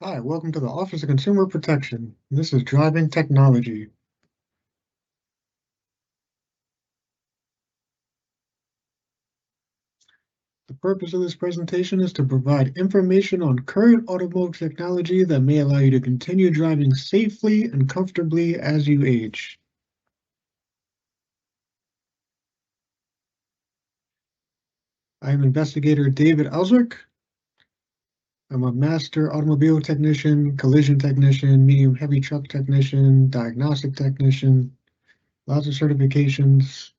Hi, welcome to the Office of Consumer Protection. This is Driving Technology. The purpose of this presentation is to provide information on current automotive technology that may allow you to continue driving safely and comfortably as you age. I am Investigator David Elswick. I'm a master automobile technician, collision technician, medium heavy truck technician, diagnostic technician, lots of certifications.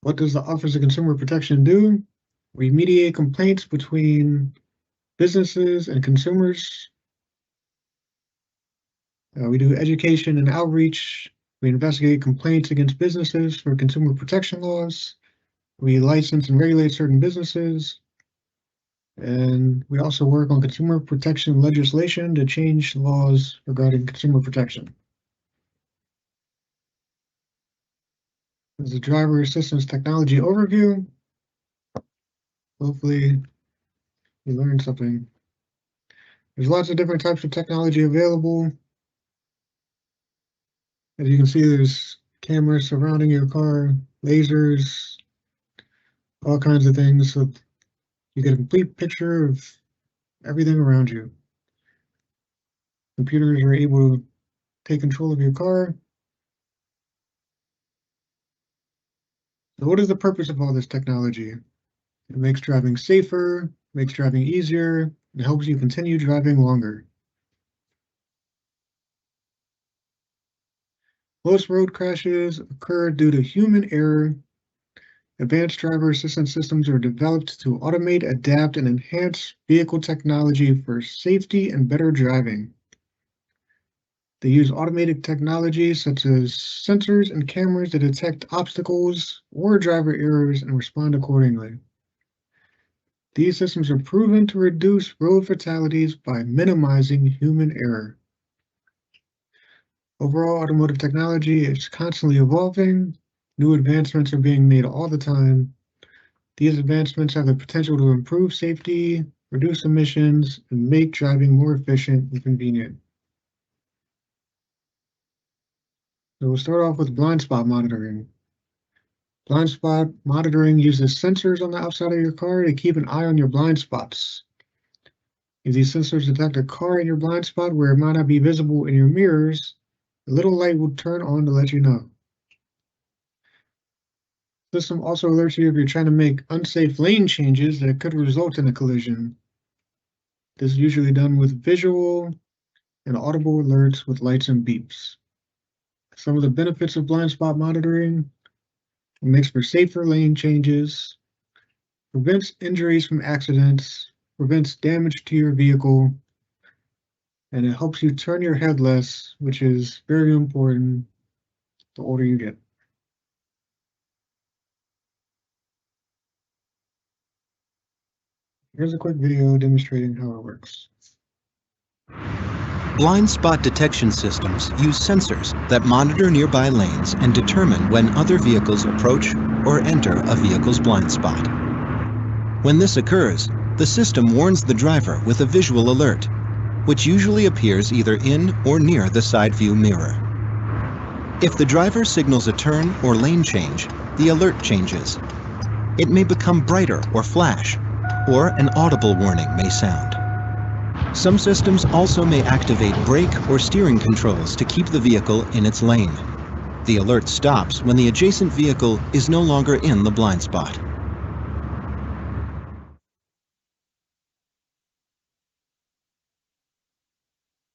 What does the Office of Consumer Protection do? We mediate complaints between businesses and consumers. We do education and outreach. We investigate complaints against businesses for consumer protection laws. We license and regulate certain businesses. And we also work on consumer protection legislation to change laws regarding consumer protection. This is a driver assistance technology overview. Hopefully you learned something. There's lots of different types of technology available. As you can see, there's cameras surrounding your car, lasers, all kinds of things, so you get a complete picture of everything around you. Computers are able to take control of your car. So what is the purpose of all this technology? It makes driving safer, makes driving easier, and helps you continue driving longer. Most road crashes occur due to human error. Advanced driver assistance systems are developed to automate, adapt, and enhance vehicle technology for safety and better driving. They use automated technology such as sensors and cameras to detect obstacles or driver errors and respond accordingly. These systems are proven to reduce road fatalities by minimizing human error. Overall, automotive technology is constantly evolving. New advancements are being made all the time. These advancements have the potential to improve safety, reduce emissions, and make driving more efficient and convenient. So we'll start off with blind spot monitoring. Blind spot monitoring uses sensors on the outside of your car to keep an eye on your blind spots. If these sensors detect a car in your blind spot where it might not be visible in your mirrors, a little light will turn on to let you know. The system also alerts you if you're trying to make unsafe lane changes that could result in a collision. This is usually done with visual and audible alerts with lights and beeps. Some of the benefits of blind spot monitoring: it makes for safer lane changes, prevents injuries from accidents, prevents damage to your vehicle, and it helps you turn your head less, which is very important the older you get. Here's a quick video demonstrating how it works. Blind spot detection systems use sensors that monitor nearby lanes and determine when other vehicles approach or enter a vehicle's blind spot. When this occurs, the system warns the driver with a visual alert, which usually appears either in or near the side view mirror. If the driver signals a turn or lane change, the alert changes. It may become brighter or flash, or an audible warning may sound. Some systems also may activate brake or steering controls to keep the vehicle in its lane. The alert stops when the adjacent vehicle is no longer in the blind spot.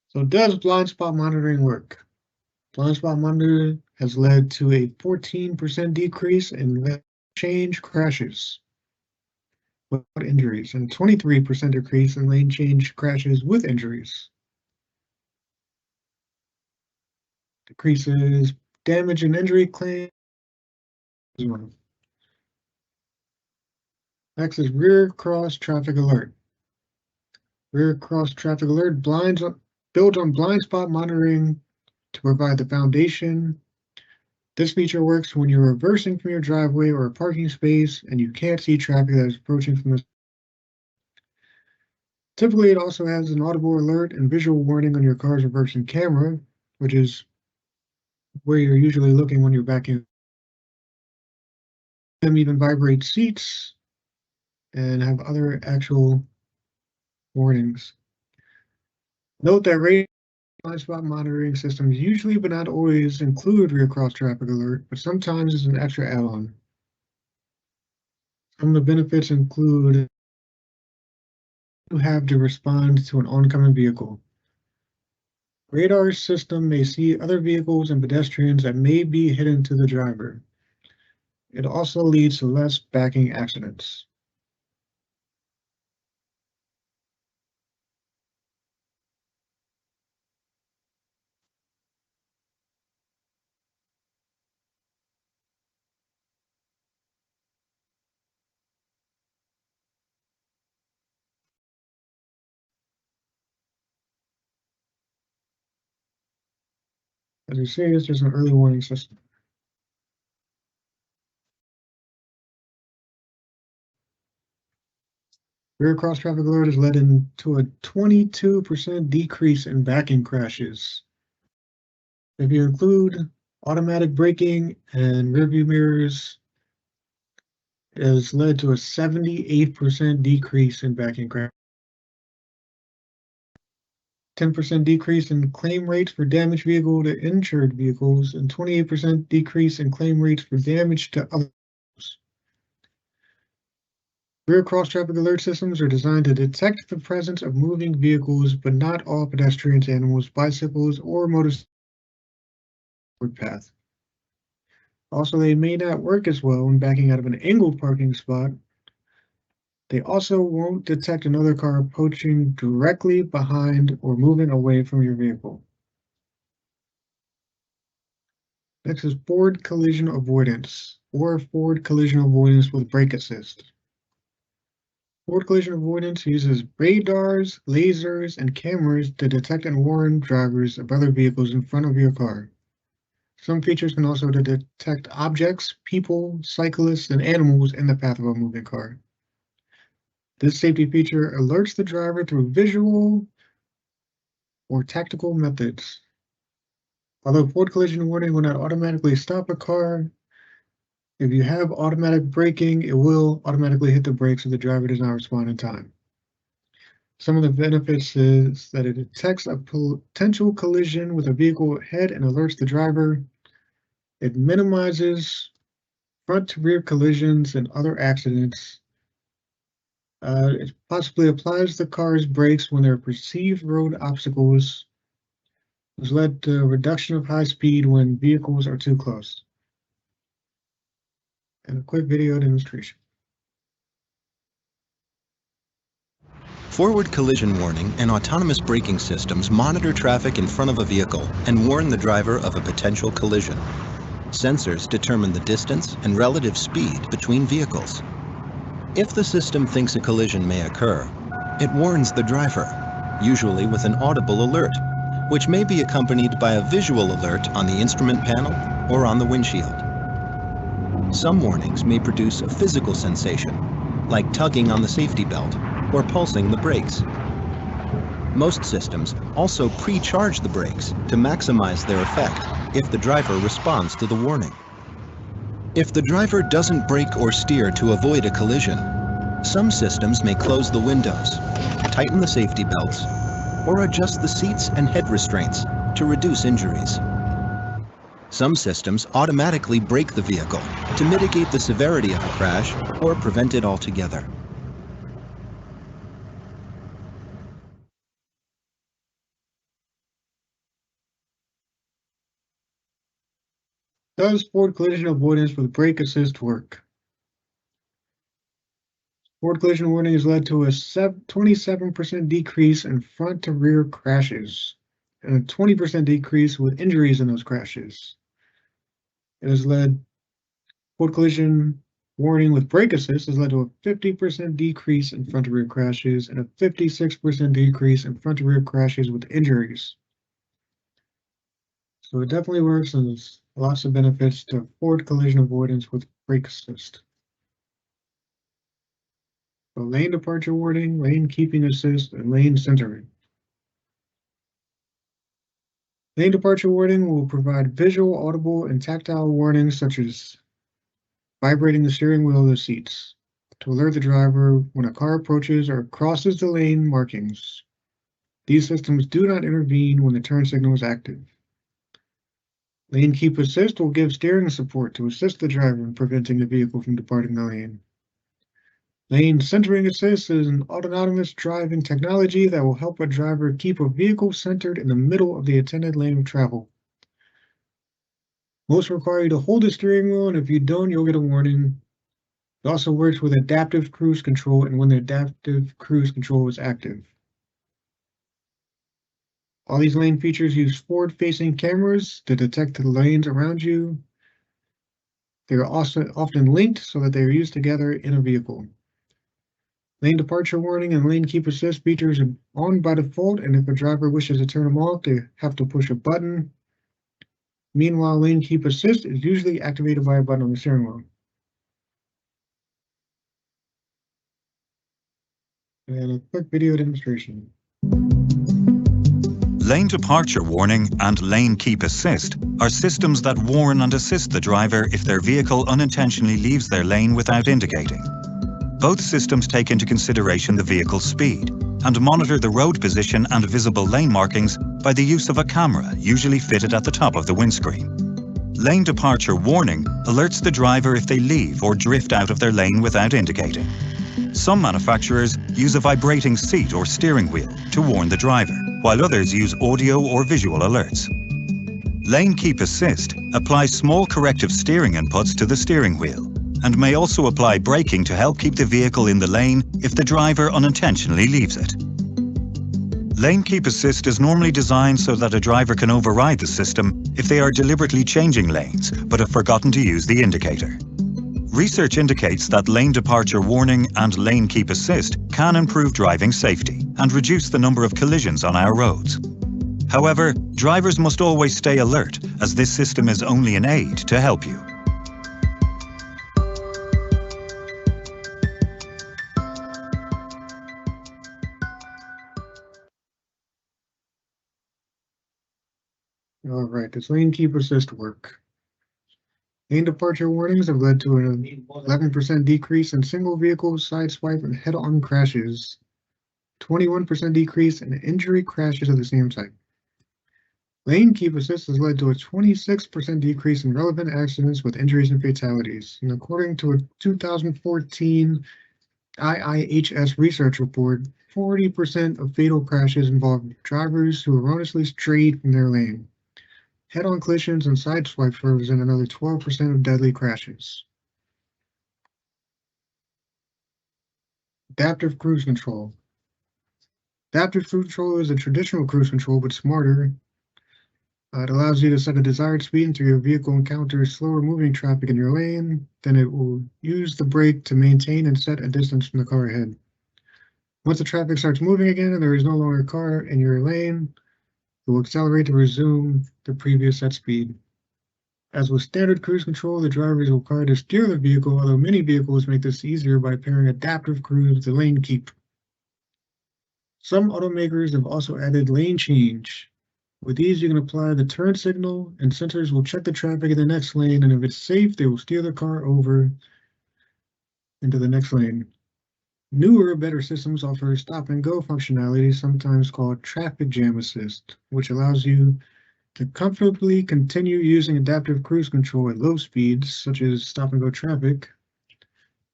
So does blind spot monitoring work? Blind spot monitoring has led to a 14% decrease in lane change crashes without injuries and a 23% decrease in lane change crashes with injuries. Decreases damage and injury claims. Next is rear cross traffic alert. Rear cross traffic alert builds on blind spot monitoring to provide the foundation. This feature works when you're reversing from your driveway or a parking space and you can't see traffic that is approaching from the. Typically, it also has an audible alert and visual warning on your car's reversing camera, which is where you're usually looking when you're backing. Them even vibrate seats and have other actual warnings. Note that radar blind spot monitoring systems usually but not always include rear cross traffic alert, but sometimes it's an extra add-on. Some of the benefits include you have to respond to an oncoming vehicle. Radar system may see other vehicles and pedestrians that may be hidden to the driver. It also leads to less backing accidents. As you see, it's just an early warning system. Rear cross traffic alert has led to a 22% decrease in backing crashes. If you include automatic braking and rearview mirrors, it has led to a 78% decrease in backing crashes. 10% decrease in claim rates for damaged vehicle to insured vehicles, and 28% decrease in claim rates for damage to others. Rear cross-traffic alert systems are designed to detect the presence of moving vehicles, but not all pedestrians, animals, bicycles, or motorcycles path. Also, they may not work as well when backing out of an angled parking spot. They also won't detect another car approaching directly behind or moving away from your vehicle. Next is forward collision avoidance, or forward collision avoidance with brake assist. Forward collision avoidance uses radars, lasers, and cameras to detect and warn drivers of other vehicles in front of your car. Some features can also detect objects, people, cyclists, and animals in the path of a moving car. This safety feature alerts the driver through visual or tactical methods. Although forward collision warning will not automatically stop a car, if you have automatic braking, it will automatically hit the brakes if the driver does not respond in time. Some of the benefits is that it detects a potential collision with a vehicle ahead and alerts the driver. It minimizes front to rear collisions and other accidents. It possibly applies the car's brakes when there are perceived road obstacles, which led to a reduction of high speed when vehicles are too close. And a quick video demonstration. Forward collision warning and autonomous braking systems monitor traffic in front of a vehicle and warn the driver of a potential collision. Sensors determine the distance and relative speed between vehicles. If the system thinks a collision may occur, it warns the driver, usually with an audible alert, which may be accompanied by a visual alert on the instrument panel or on the windshield. Some warnings may produce a physical sensation, like tugging on the safety belt or pulsing the brakes. Most systems also pre-charge the brakes to maximize their effect if the driver responds to the warning. If the driver doesn't brake or steer to avoid a collision, some systems may close the windows, tighten the safety belts, or adjust the seats and head restraints to reduce injuries. Some systems automatically brake the vehicle to mitigate the severity of a crash or prevent it altogether. Does forward collision avoidance with brake assist work? Forward collision warning has led to a 27% decrease in front to rear crashes and a 20% decrease with injuries in those crashes. It has led forward collision warning with brake assist has led to a 50% decrease in front to rear crashes and a 56% decrease in front to rear crashes with injuries. So it definitely works, and there's lots of benefits to forward collision avoidance with brake assist. So lane departure warning, lane keeping assist, and lane centering. Lane departure warning will provide visual, audible, and tactile warnings such as vibrating the steering wheel of the seats to alert the driver when a car approaches or crosses the lane markings. These systems do not intervene when the turn signal is active. Lane keep assist will give steering support to assist the driver in preventing the vehicle from departing the lane. Lane centering assist is an autonomous driving technology that will help a driver keep a vehicle centered in the middle of the intended lane of travel. Most require you to hold the steering wheel, and if you don't, you'll get a warning. It also works with adaptive cruise control and when the adaptive cruise control is active. All these lane features use forward-facing cameras to detect the lanes around you. They are also often linked so that they are used together in a vehicle. Lane departure warning and lane keep assist features are on by default, and if a driver wishes to turn them off, they have to push a button. Meanwhile, lane keep assist is usually activated by a button on the steering wheel. And a quick video demonstration. Lane departure warning and lane keep assist are systems that warn and assist the driver if their vehicle unintentionally leaves their lane without indicating. Both systems take into consideration the vehicle's speed and monitor the road position and visible lane markings by the use of a camera usually fitted at the top of the windscreen. Lane departure warning alerts the driver if they leave or drift out of their lane without indicating. Some manufacturers use a vibrating seat or steering wheel to warn the driver, while others use audio or visual alerts. Lane keep assist applies small corrective steering inputs to the steering wheel and may also apply braking to help keep the vehicle in the lane if the driver unintentionally leaves it. Lane keep assist is normally designed so that a driver can override the system if they are deliberately changing lanes but have forgotten to use the indicator. Research indicates that lane departure warning and lane keep assist can improve driving safety and reduce the number of collisions on our roads. However, drivers must always stay alert, as this system is only an aid to help you. All right, does lane keep assist work? Lane departure warnings have led to an 11% decrease in single vehicle sideswipe and head-on crashes, 21% decrease in injury crashes of the same type. Lane keep assist has led to a 26% decrease in relevant accidents with injuries and fatalities. And according to a 2014 IIHS research report, 40% of fatal crashes involved drivers who erroneously strayed from their lane. Head-on collisions and sideswipes represent another 12% of deadly crashes. Adaptive cruise control. Adaptive cruise control is a traditional cruise control, but smarter. It allows you to set a desired speed until your vehicle encounters slower moving traffic in your lane. Then it will use the brake to maintain and set a distance from the car ahead. Once the traffic starts moving again and there is no longer a car in your lane, it will accelerate to resume the previous set speed. As with standard cruise control, the driver is required to steer the vehicle, although many vehicles make this easier by pairing adaptive cruise with the lane keep. Some automakers have also added lane change. With these, you can apply the turn signal, and sensors will check the traffic in the next lane, and if it's safe, they will steer the car over into the next lane. Newer, better systems offer stop-and-go functionality, sometimes called traffic jam assist, which allows you to comfortably continue using adaptive cruise control at low speeds, such as stop-and-go traffic,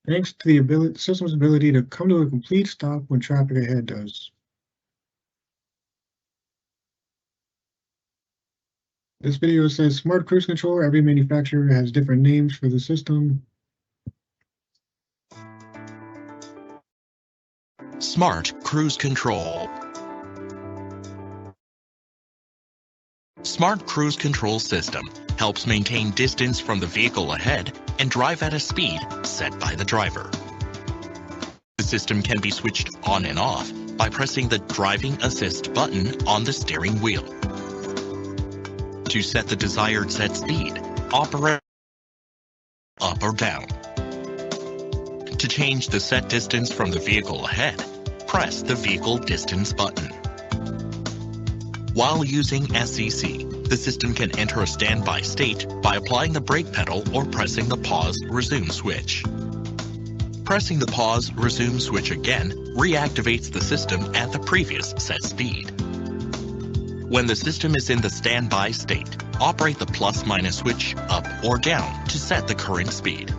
thanks to the system's ability to come to a complete stop when traffic ahead does. This video says smart cruise control. Every manufacturer has different names for the system. Smart Cruise Control. Smart Cruise Control system helps maintain distance from the vehicle ahead and drive at a speed set by the driver. The system can be switched on and off by pressing the driving assist button on the steering wheel. To set the desired set speed, operate up or down. To change the set distance from the vehicle ahead, press the Vehicle Distance button. While using SEC, the system can enter a standby state by applying the brake pedal or pressing the pause-resume switch. Pressing the pause-resume switch again reactivates the system at the previous set speed. When the system is in the standby state, operate the plus-minus switch up or down to set the current speed.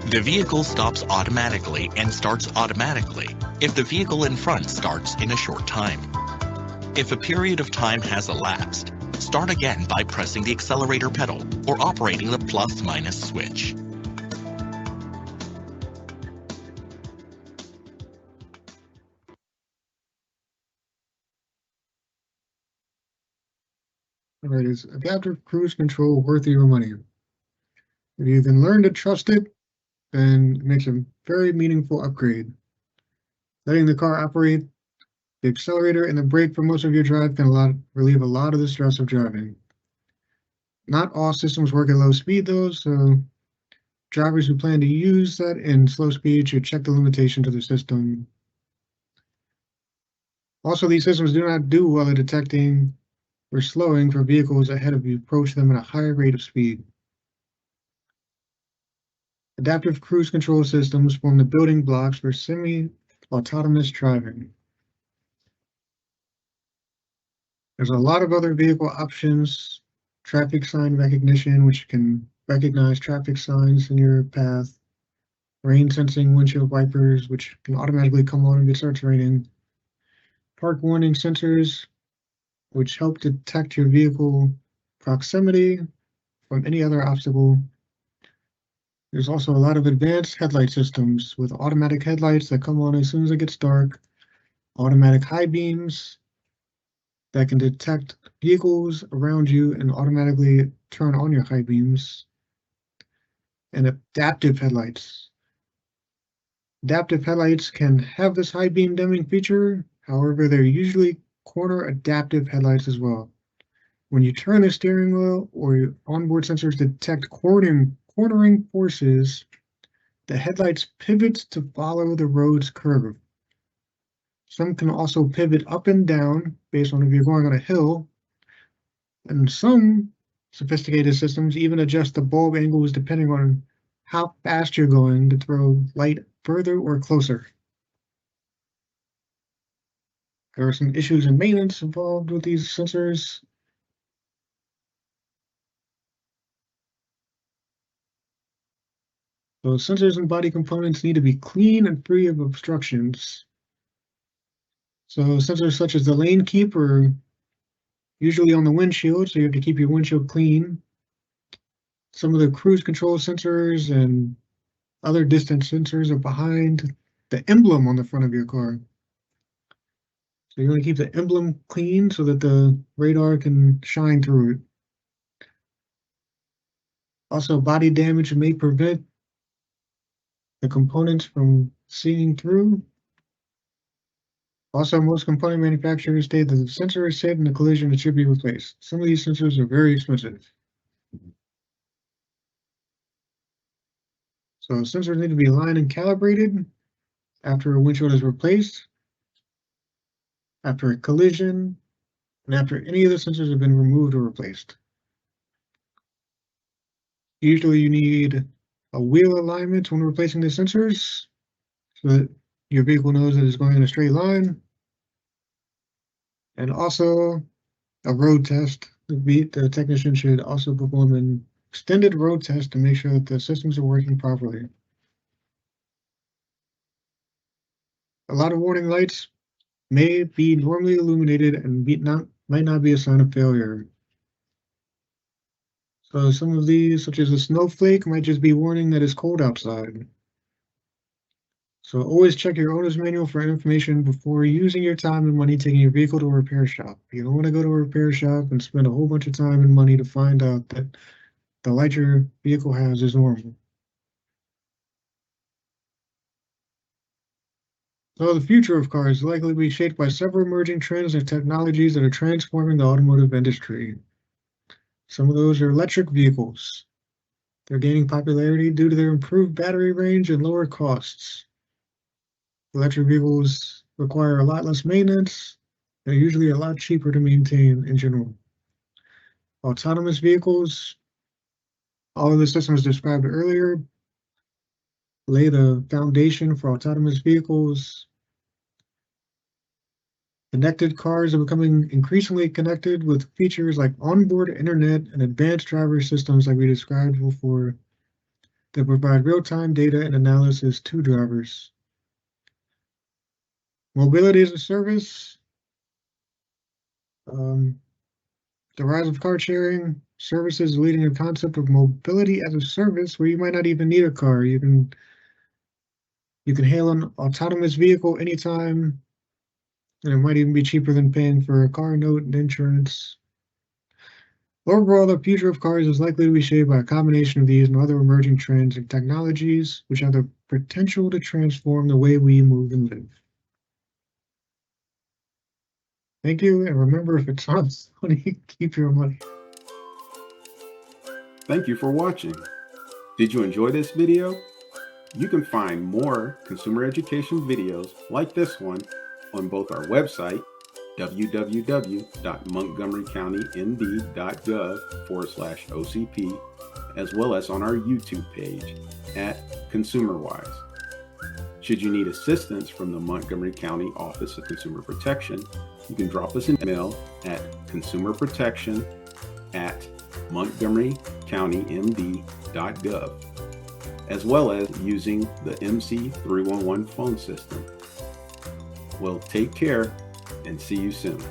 The vehicle stops automatically and starts automatically if the vehicle in front starts in a short time. If a period of time has elapsed, start again by pressing the accelerator pedal or operating the plus-minus switch. All right, is adaptive cruise control worth your money? If you can learn to trust it, then it makes a very meaningful upgrade. Letting the car operate the accelerator and the brake for most of your drive can relieve a lot of the stress of driving. Not all systems work at low speed though, so drivers who plan to use that in slow speed should check the limitations of the system. Also, these systems do not do well at detecting or slowing for vehicles ahead of you approach them at a higher rate of speed. Adaptive cruise control systems form the building blocks for semi-autonomous driving. There's a lot of other vehicle options. Traffic sign recognition, which can recognize traffic signs in your path. Rain sensing windshield wipers, which can automatically come on if it starts raining. Park warning sensors, which help detect your vehicle proximity from any other obstacle. There's also a lot of advanced headlight systems with automatic headlights that come on as soon as it gets dark, automatic high beams that can detect vehicles around you and automatically turn on your high beams, and adaptive headlights. Adaptive headlights can have this high beam dimming feature, however, they're usually corner adaptive headlights as well. When you turn the steering wheel or your onboard sensors detect cornering forces, the headlights pivot to follow the road's curve. Some can also pivot up and down based on if you're going on a hill, and some sophisticated systems even adjust the bulb angles depending on how fast you're going to throw light further or closer. There are some issues in maintenance involved with these sensors. So sensors and body components need to be clean and free of obstructions. So sensors such as the lane keep are usually on the windshield, so you have to keep your windshield clean. Some of the cruise control sensors and other distance sensors are behind the emblem on the front of your car. So you want to keep the emblem clean so that the radar can shine through it. Also, body damage may prevent the components from seeing through. Also, most component manufacturers state that the sensor is safe in a collision, it should be replaced. Some of these sensors are very expensive. So sensors need to be aligned and calibrated after a windshield is replaced, after a collision, and after any of the sensors have been removed or replaced. Usually you need a wheel alignment when replacing the sensors so that your vehicle knows that it's going in a straight line. And also a road test. The technician should also perform an extended road test to make sure that the systems are working properly. A lot of warning lights may be normally illuminated and might not be a sign of failure. So some of these, such as a snowflake, might just be warning that it's cold outside. So always check your owner's manual for information before using your time and money taking your vehicle to a repair shop. You don't want to go to a repair shop and spend a whole bunch of time and money to find out that the light your vehicle has is normal. So the future of cars is likely to be shaped by several emerging trends and technologies that are transforming the automotive industry. Some of those are electric vehicles. They're gaining popularity due to their improved battery range and lower costs. Electric vehicles require a lot less maintenance. They're usually a lot cheaper to maintain in general. Autonomous vehicles, all of the systems described earlier, lay the foundation for autonomous vehicles. Connected cars are becoming increasingly connected with features like onboard internet and advanced driver systems like we described before that provide real-time data and analysis to drivers. Mobility as a service. The rise of car sharing services leading a concept of mobility as a service where you might not even need a car. You can hail an autonomous vehicle anytime, and it might even be cheaper than paying for a car note and insurance. Overall, the future of cars is likely to be shaped by a combination of these and other emerging trends and technologies, which have the potential to transform the way we move and live. Thank you, and remember, if it sounds funny, keep your money. Thank you for watching. Did you enjoy this video? You can find more consumer education videos like this one on both our website, www.montgomerycountymd.gov/OCP, as well as on our YouTube page at ConsumerWise. Should you need assistance from the Montgomery County Office of Consumer Protection, you can drop us an email at consumerprotection@montgomerycountymd.gov, as well as using the MC311 phone system. Well, take care and see you soon.